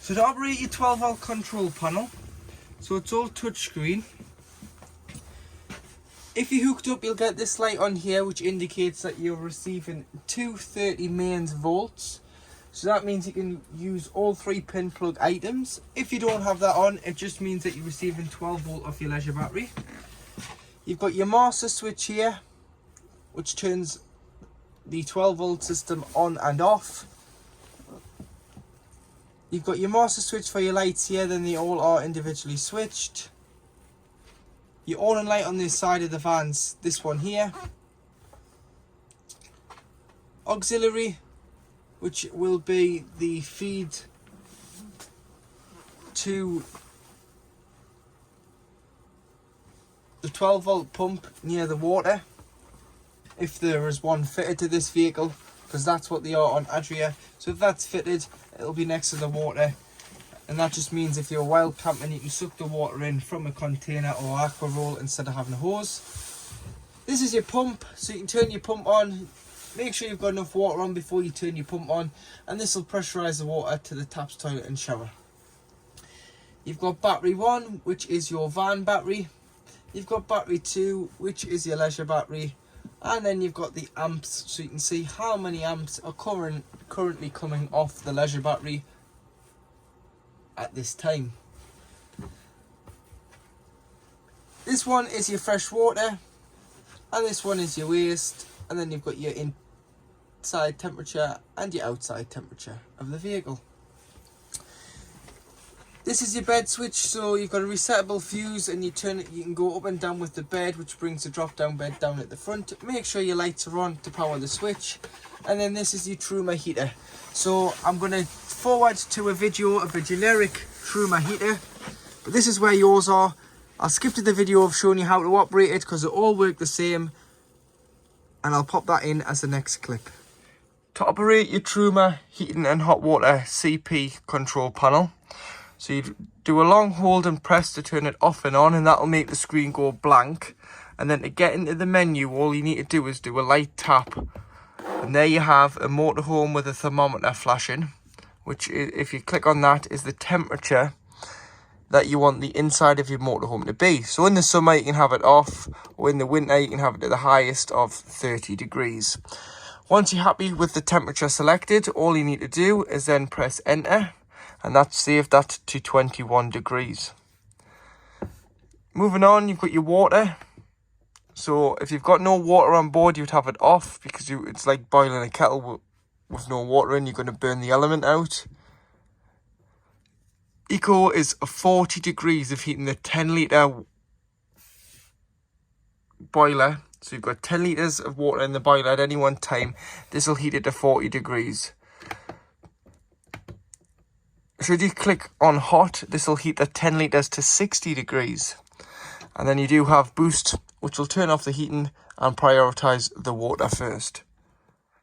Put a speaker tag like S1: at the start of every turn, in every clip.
S1: So to operate your 12 volt control panel, so it's all touchscreen. If you hooked up, you'll get this light on here which indicates that you're receiving 230 mains volts. So that means you can use all 3 pin plug items. If you don't have that on, it just means that you're receiving 12 volt off your leisure battery. You've got your master switch here, which turns the 12 volt system on and off. You've got your master switch for your lights here, then they all are individually switched. Your awning light on this side of the van's this one here. Auxiliary, which will be the feed to the 12 volt pump near the water, if there is one fitted to this vehicle, because that's what they are on Adria. So if that's fitted, it'll be next to the water, and that just means if you're wild camping, you can suck the water in from a container or aqua roll instead of having a hose. This is your pump, so you can turn your pump on. Make sure you've got enough water on before you turn your pump on, and this will pressurise the water to the taps, toilet and shower. You've got battery 1, which is your van battery. You've got battery 2, which is your leisure battery. And then you've got the amps, so you can see how many amps are currently coming off the leisure battery at this time. This one is your fresh water, and this one is your waste, and then you've got your inside temperature and your outside temperature of the vehicle. This is your bed switch, so you've got a resettable fuse, and you turn it, you can go up and down with the bed, which brings the drop down bed down at the front. Make sure your lights are on to power the switch. And then this is your Truma heater. So I'm going to forward to a video of a generic Truma heater, but this is where yours are. I'll skip to the video of showing you how to operate it because they all work the same, and I'll pop that in as the next clip. To operate your Truma heating and hot water CP control panel, so you do a long hold and press to turn it off and on, and that'll make the screen go blank. And then to get into the menu, all you need to do is do a light tap, and there you have a motorhome with a thermometer flashing, which is, if you click on that, is the temperature that you want the inside of your motorhome to be. So in the summer you can have it off, or in the winter you can have it to the highest of 30 degrees. Once you're happy with the temperature selected, all you need to do is then press enter, and that's saved that to 21 degrees. Moving on, you've got your water. So if you've got no water on board, you'd have it off, because it's like boiling a kettle with no water in. You're going to burn the element out. Eco is 40 degrees of heating the 10 litre boiler. So you've got 10 litres of water in the boiler at any one time. This will heat it to 40 degrees. Should you click on hot, this will heat the 10 litres to 60 degrees. And then you do have boost, which will turn off the heating and prioritise the water first.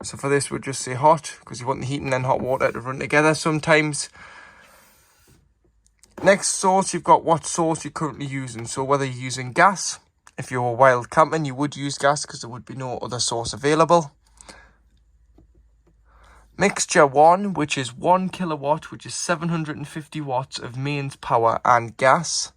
S1: So for this, we'll just say hot, because you want the heating and hot water to run together sometimes. Next source, you've got what source you're currently using. So whether you're using gas, if you're wild camping, you would use gas because there would be no other source available. Mixture 1, which is 1 kilowatt, which is 750 watts of mains power and gas.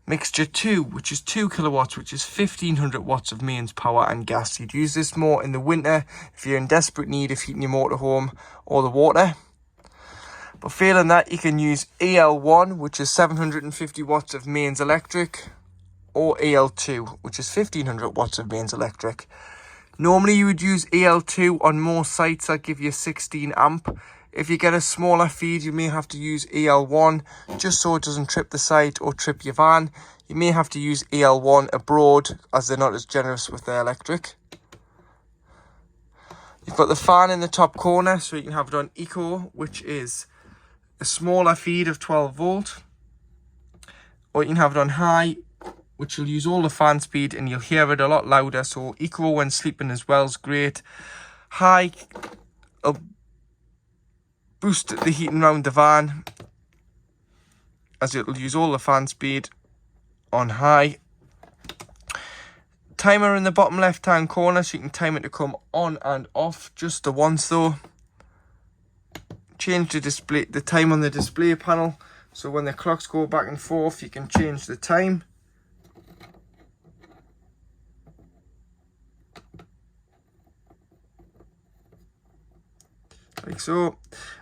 S1: Mixture 2, which is 2 kilowatts, which is 1500 watts of mains power and gas. You'd use this more in the winter if you're in desperate need of heating your motorhome or the water. But failing that, you can use EL1, which is 750 watts of mains electric, or EL2, which is 1500 watts of mains electric. Normally you would use EL2 on most sites that give you 16 amp. If you get a smaller feed, you may have to use EL1 just so it doesn't trip the site or trip your van. You may have to use EL1 abroad as they're not as generous with their electric. You've got the fan in the top corner, so you can have it on Eco, which is a smaller feed of 12 volt. Or you can have it on high, which will use all the fan speed and you'll hear it a lot louder. So Eco when sleeping as well is great. High will boost the heating around the van, as it'll use all the fan speed on high. Timer in the bottom left hand corner, so you can time it to come on and off just the once though. change the time on the display panel. So when the clocks go back and forth, you can change the time. Like so.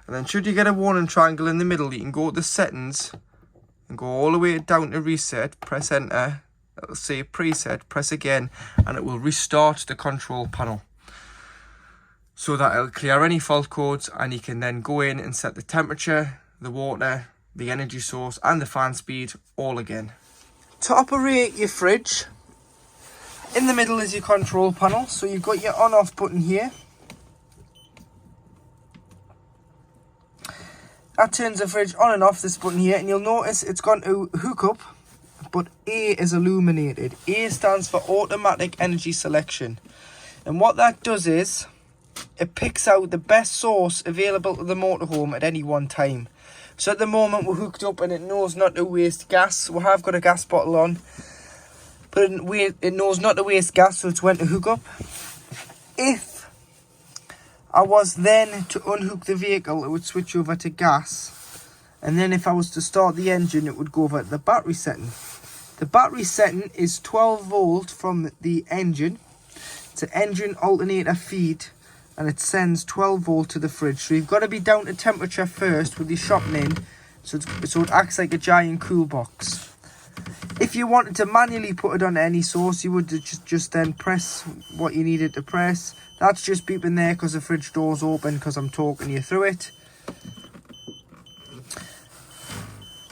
S1: And then should you get a warning triangle in the middle, you can go to the settings and go all the way down to reset, press enter. It'll say preset, press again, and it will restart the control panel. So that it'll clear any fault codes, and you can then go in and set the temperature, the water, the energy source, and the fan speed all again. To operate your fridge, in the middle is your control panel. So you've got your on-off button here. That turns the fridge on and off, this button here, and you'll notice it's gone to hook up, but A is illuminated. A stands for automatic energy selection. And what that does is, it picks out the best source available to the motorhome at any one time. So at the moment we're hooked up and it knows not to waste gas. We have got a gas bottle on, but it knows not to waste gas, so it's when to hook up. If I was then to unhook the vehicle, it would switch over to gas. And then if I was to start the engine, it would go over to the battery setting. The battery setting is 12 volt from the engine. It's an engine alternator feed, and it sends 12 volt to the fridge. So you've got to be down to temperature first with your shopping in, so it acts like a giant cool box. If you wanted to manually put it on any source, you would just then press what you needed to press. That's just beeping there because the fridge door's open because I'm talking you through it.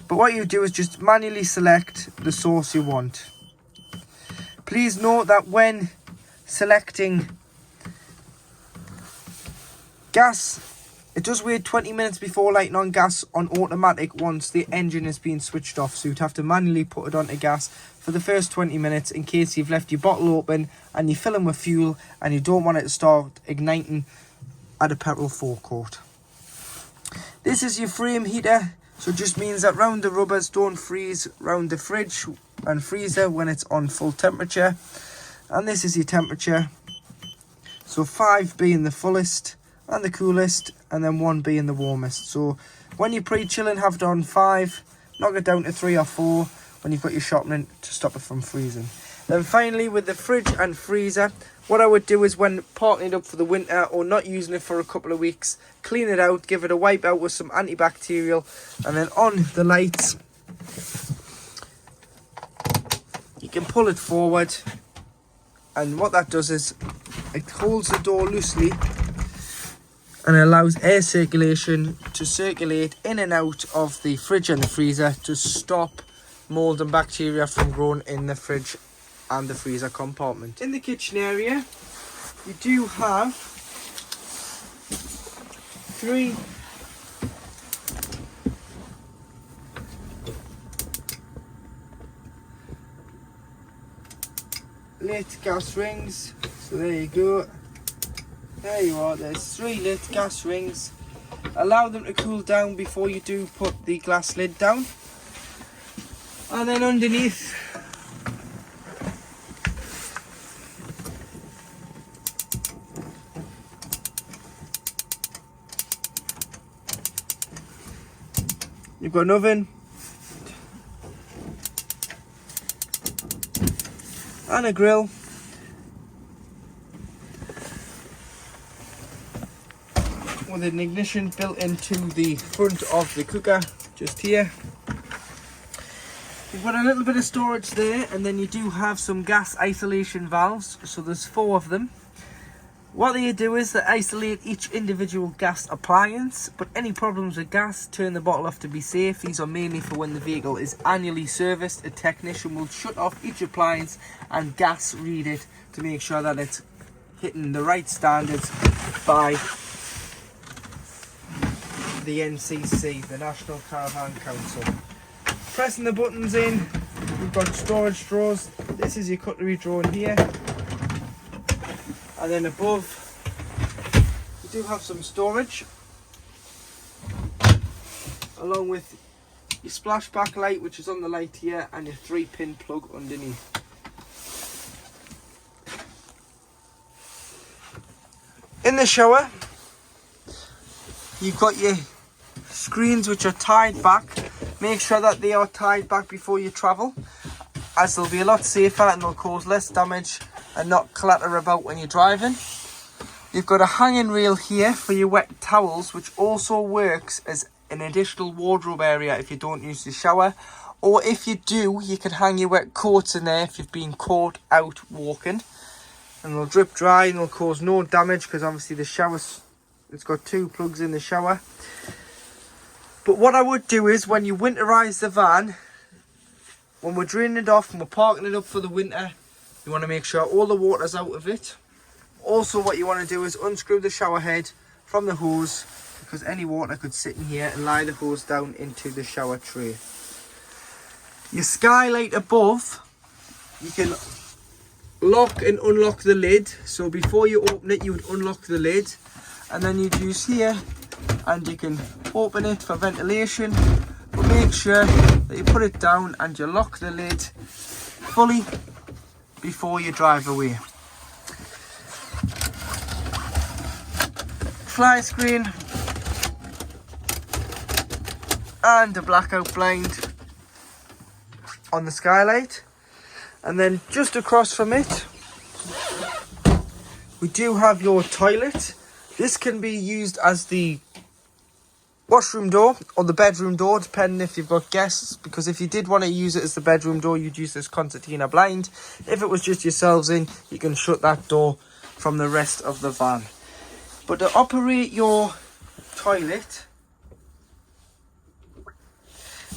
S1: But what you do is just manually select the source you want. Please note that when selecting gas, it does wait 20 minutes before lighting on gas on automatic once the engine has been switched off. So you'd have to manually put it onto gas for the first 20 minutes in case you've left your bottle open and you're filling with fuel and you don't want it to start igniting at a petrol forecourt. This is your frame heater. So it just means that round the rubbers don't freeze round the fridge and freezer when it's on full temperature. And this is your temperature. So 5 being the fullest and the coolest, and then 1 being the warmest. So when you're pre-chilling, have it on 5, knock it down to 3 or 4 when you've got your shopping in to stop it from freezing. Then finally, with the fridge and freezer, what I would do is when parking it up for the winter or not using it for a couple of weeks, clean it out, give it a wipe out with some antibacterial, and then on the lights, you can pull it forward, and what that does is it holds the door loosely and allows air circulation to circulate in and out of the fridge and the freezer to stop mold and bacteria from growing in the fridge and the freezer compartment. In the kitchen area, you do have 3 lit gas rings. So there you go. There you are, there's 3 lit gas rings. Allow them to cool down before you do put the glass lid down. And then underneath, you've got an oven and a grill. With an ignition built into the front of the cooker, just here. You've got a little bit of storage there, and then you do have some gas isolation valves, so there's 4 of them. What they do is they isolate each individual gas appliance, but any problems with gas, turn the bottle off to be safe. These are mainly for when the vehicle is annually serviced. A technician will shut off each appliance and gas read it to make sure that it's hitting the right standards by the NCC, the National Caravan Council. Pressing the buttons in, we've got storage drawers. This is your cutlery drawer in here, and then above you do have some storage, along with your splashback light, which is on the light here, and your 3-pin plug underneath. In the shower, you've got your screens which are tied back, make sure that they are tied back before you travel, as they'll be a lot safer and they'll cause less damage and not clatter about when you're driving. You've got a hanging rail here for your wet towels, which also works as an additional wardrobe area if you don't use the shower. Or if you do, you can hang your wet coats in there if you've been caught out walking. And they'll drip dry and they'll cause no damage, because obviously the shower's, it's got 2 plugs in the shower. But what I would do is, when you winterize the van, when we're draining it off and we're parking it up for the winter, you want to make sure all the water's out of it. Also, what you want to do is unscrew the shower head from the hose, because any water could sit in here, and lie the hose down into the shower tray. Your skylight above, you can lock and unlock the lid. So before you open it, you would unlock the lid, and then you'd use here, and you can open it for ventilation. But make sure that you put it down and you lock the lid fully before you drive away. Fly screen and a blackout blind on the skylight, and then just across from it we do have your toilet. This can be used as the washroom door or the bedroom door, depending if you've got guests, because if you did want to use it as the bedroom door, you'd use this concertina blind. If it was just yourselves in, you can shut that door from the rest of the van. But to operate your toilet,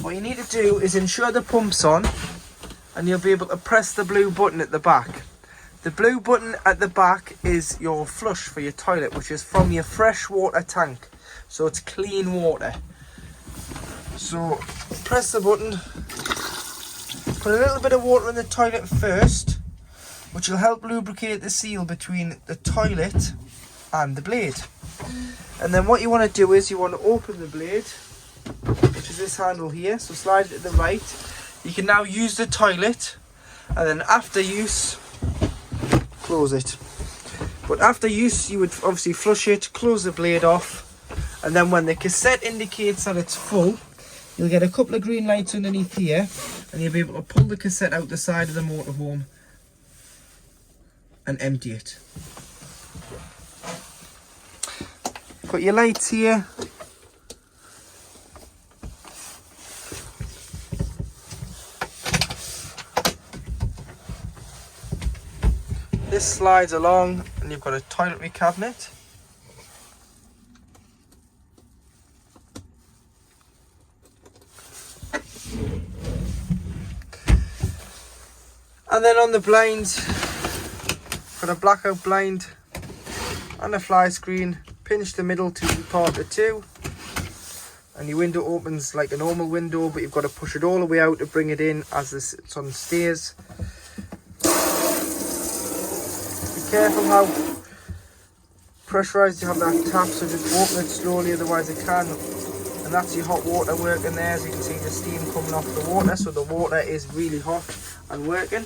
S1: what you need to do is ensure the pump's on, and you'll be able to press the blue button at the back. The blue button at the back is your flush for your toilet, which is from your fresh water tank. So it's clean water. So press the button, put a little bit of water in the toilet first, which will help lubricate the seal between the toilet and the blade. And then what you want to do is you want to open the blade, which is this handle here, so slide it to the right. You can now use the toilet, and then after use, close it. But after use, you would obviously flush it, close the blade off, and then when the cassette indicates that it's full, you'll get a couple of green lights underneath here, and you'll be able to pull the cassette out the side of the motorhome and empty it. Got your lights here. This slides along, and you've got a toiletry cabinet. And then on the blinds, got a blackout blind and a fly screen. Pinch the middle to be part of 2, and your window opens like a normal window, but you've got to push it all the way out to bring it in as it's on stairs. Be careful how pressurized you have that tap, so just open it slowly, otherwise it can. And that's your hot water working there. As you can see, the steam coming off the water, so the water is really hot and working.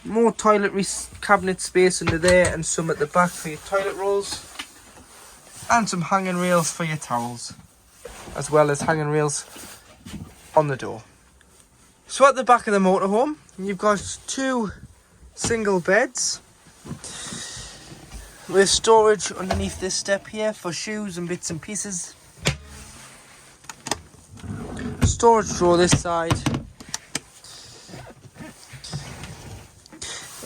S1: More toiletry cabinet space under there, and some at the back for your toilet rolls, and some hanging rails for your towels, as well as hanging rails on the door. So at the back of the motorhome, you've got 2 single beds with storage underneath this step here for shoes and bits and pieces. Storage drawer this side.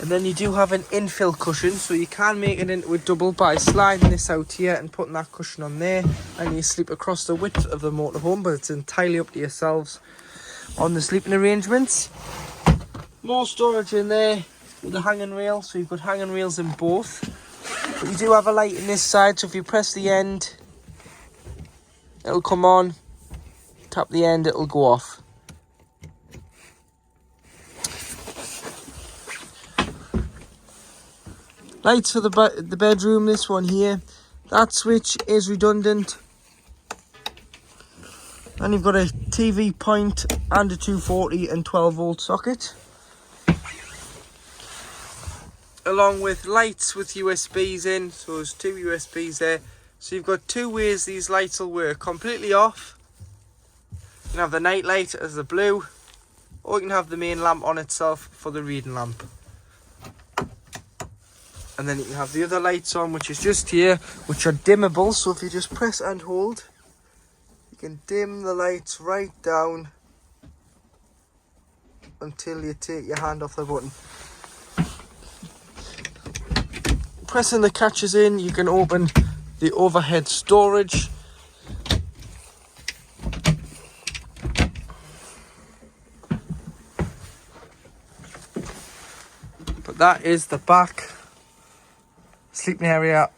S1: And then you do have an infill cushion, so you can make it into a double by sliding this out here and putting that cushion on there, and you sleep across the width of the motorhome, but it's entirely up to yourselves on the sleeping arrangements. More storage in there with the hanging rail, so you've got hanging rails in both. But you do have a light in this side, so if you press the end, it'll come on. Tap the end, it'll go off. Lights for the bedroom, this one here. That switch is redundant. And you've got a TV point and a 240 and 12 volt socket. Along with lights with USBs in, so there's 2 USBs there. So you've got two ways these lights will work. Completely off, you can have the night light as the blue, or you can have the main lamp on itself for the reading lamp. And then you can have the other lights on, which is just here, which are dimmable. So if you just press and hold, you can dim the lights right down until you take your hand off the button. Pressing the catches in, you can open the overhead storage. But that is the back sleeping area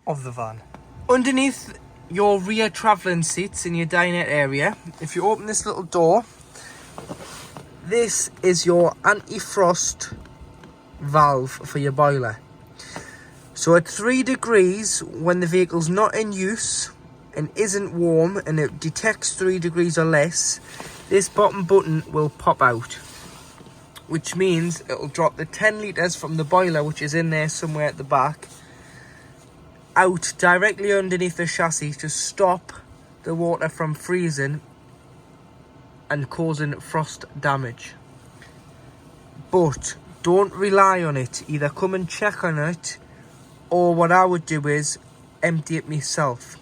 S1: of the van. Underneath your rear travelling seats in your dinette area, if you open this little door, this is your anti-frost valve for your boiler. So at 3 degrees, when the vehicle's not in use and isn't warm and it detects 3 degrees or less, this bottom button will pop out, which means it'll drop the 10 litres from the boiler, which is in there somewhere at the back, out directly underneath the chassis to stop the water from freezing and causing frost damage. But don't rely on it. Either come and check on it, or what I would do is empty it myself.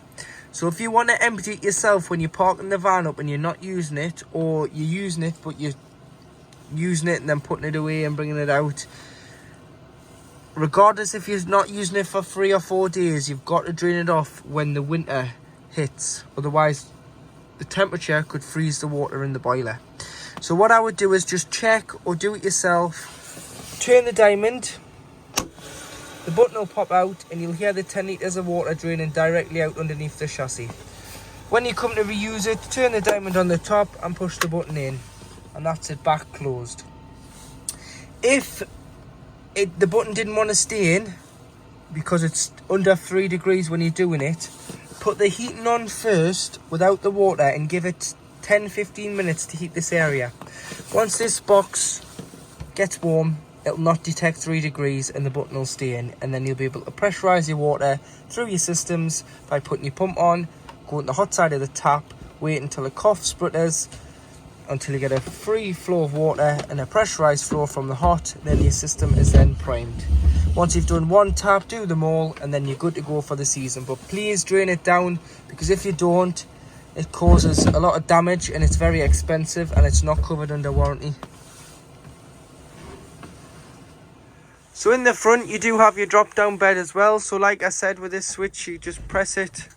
S1: So if you want to empty it yourself when you're parking the van up and you're not using it, or you're using it but you're using it and then putting it away and bringing it out, regardless if you're not using it for 3 or 4 days, you've got to drain it off when the winter hits. Otherwise the temperature could freeze the water in the boiler. So what I would do is just check or do it yourself. Turn the diamond, the button will pop out and you'll hear the 10 litres of water draining directly out underneath the chassis. When you come to reuse it, turn the diamond on the top and push the button in, and that's it, back closed. If the button didn't want to stay in because it's under 3 degrees when you're doing it, put the heating on first without the water and give it 10-15 minutes to heat this area. Once this box gets warm, it'll not detect 3 degrees and the button will stay in, and then you'll be able to pressurize your water through your systems by putting your pump on, going to the hot side of the tap, wait until the cough sprutters until you get a free flow of water and a pressurized flow from the hot. Then your system is then primed. Once you've done one tap, do them all, and then you're good to go for the season. But please drain it down, because if you don't, it causes a lot of damage and it's very expensive and it's not covered under warranty. So in the front you do have your drop down bed as well. So like I said, with this switch you just press it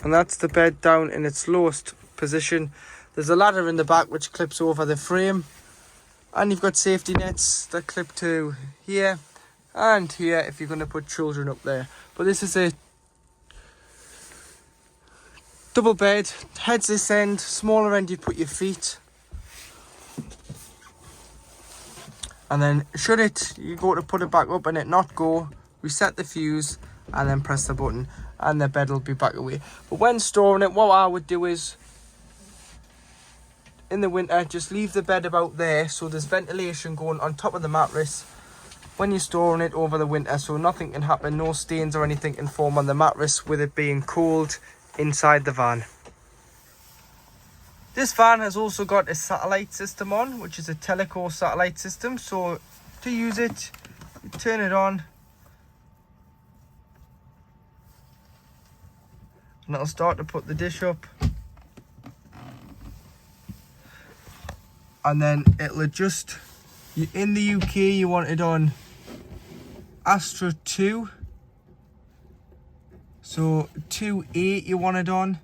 S1: and that's the bed down in its lowest position. There's a ladder in the back which clips over the frame, and you've got safety nets that clip to here and here if you're going to put children up there. But this is a double bed, heads this end, smaller end you put your feet, and then should it, you go to put it back up and it not go, reset the fuse and then press the button and the bed will be back away. But when storing it, what I would do is, in the winter, just leave the bed about there so there's ventilation going on top of the mattress when you're storing it over the winter, so nothing can happen, no stains or anything can form on the mattress with it being cold inside the van. This van has also got a satellite system on, which is a teleco satellite system. So to use it, you turn it on and it'll start to put the dish up, and then it'll adjust. In the UK you want it on Astra 2, so 2.8 you want it on,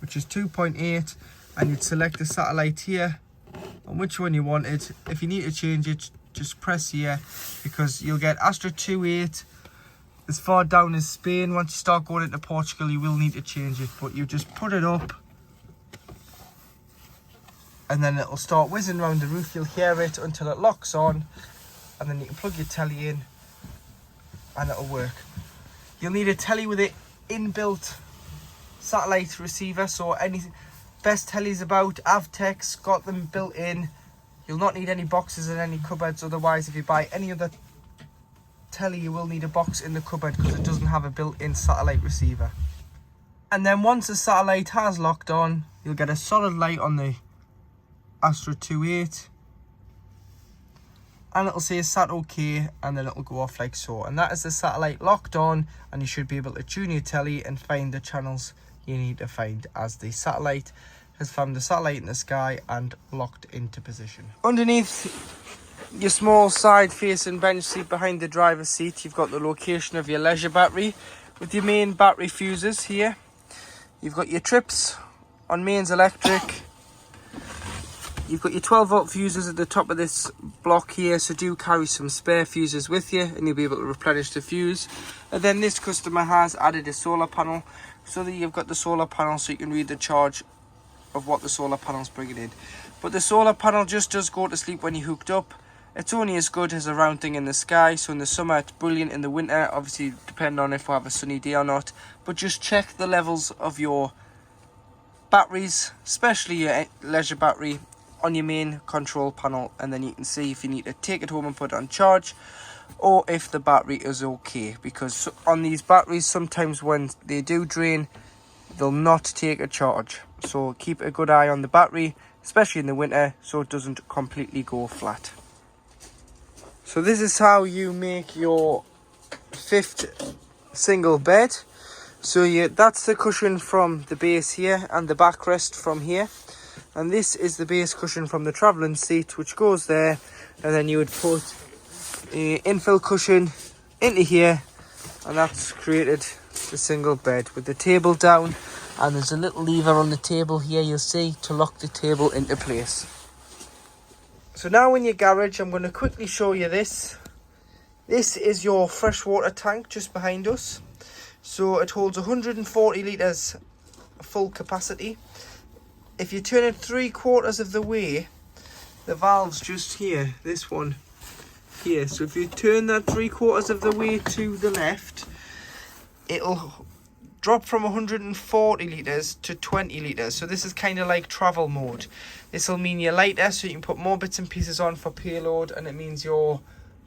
S1: which is 2.8, and you'd select the satellite here on which one you want it. If you need to change it, just press here, because you'll get Astra 2.8 as far down as Spain. Once you start going into Portugal you will need to change it, but you just put it up and then it'll start whizzing around the roof. You'll hear it until it locks on, and then you can plug your telly in and it'll work. You'll need a telly with an inbuilt satellite receiver, so Best tellies about, Avtec's got them built in. You'll not need any boxes in any cupboards, otherwise if you buy any other telly you will need a box in the cupboard because it doesn't have a built-in satellite receiver. And then once the satellite has locked on, you'll get a solid light on the Astra 2.8 and it'll say sat OK, and then it'll go off like so. And that is the satellite locked on, and you should be able to tune your telly and find the channels you need to find as the satellite has found the satellite in the sky and locked into position. Underneath your small side facing bench seat behind the driver's seat, you've got the location of your leisure battery with your main battery fuses here. You've got your trips on mains electric. You've got your 12 volt fuses at the top of this block here, so do carry some spare fuses with you and you'll be able to replenish the fuse. And then this customer has added a solar panel so that you've got the solar panel so you can read the charge of what the solar panel's bringing in. But the solar panel just does go to sleep when you're hooked up. It's only as good as a round thing in the sky, so in the summer it's brilliant, in the winter obviously depending on if we have a sunny day or not. But just check the levels of your batteries, especially your leisure battery, on your main control panel, and then you can see if you need to take it home and put it on charge or if the battery is okay, because on these batteries sometimes when they do drain they'll not take a charge. So keep a good eye on the battery, especially in the winter, so it doesn't completely go flat. So this is how you make your 5th single bed. So that's the cushion from the base here and the backrest from here. And this is the base cushion from the travelling seat, which goes there. And then you would put an infill cushion into here, and that's created the single bed with the table down. And there's a little lever on the table here, you'll see, to lock the table into place. So now in your garage, I'm going to quickly show you this. This is your freshwater tank just behind us. So it holds 140 litres full capacity. If you turn it 3/4 of the way, the valve's just here, this one here. So if you turn that 3/4 of the way to the left, it'll drop from 140 litres to 20 litres. So this is kind of like travel mode. This will mean you're lighter, so you can put more bits and pieces on for payload, and it means you're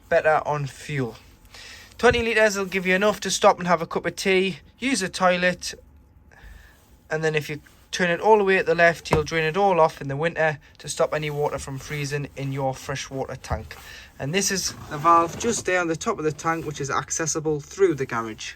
S1: better on fuel. 20 litres will give you enough to stop and have a cup of tea, use a toilet, and then if you turn it all the way at the left, you'll drain it all off in the winter to stop any water from freezing in your freshwater tank. And this is the valve just there on the top of the tank, which is accessible through the garage.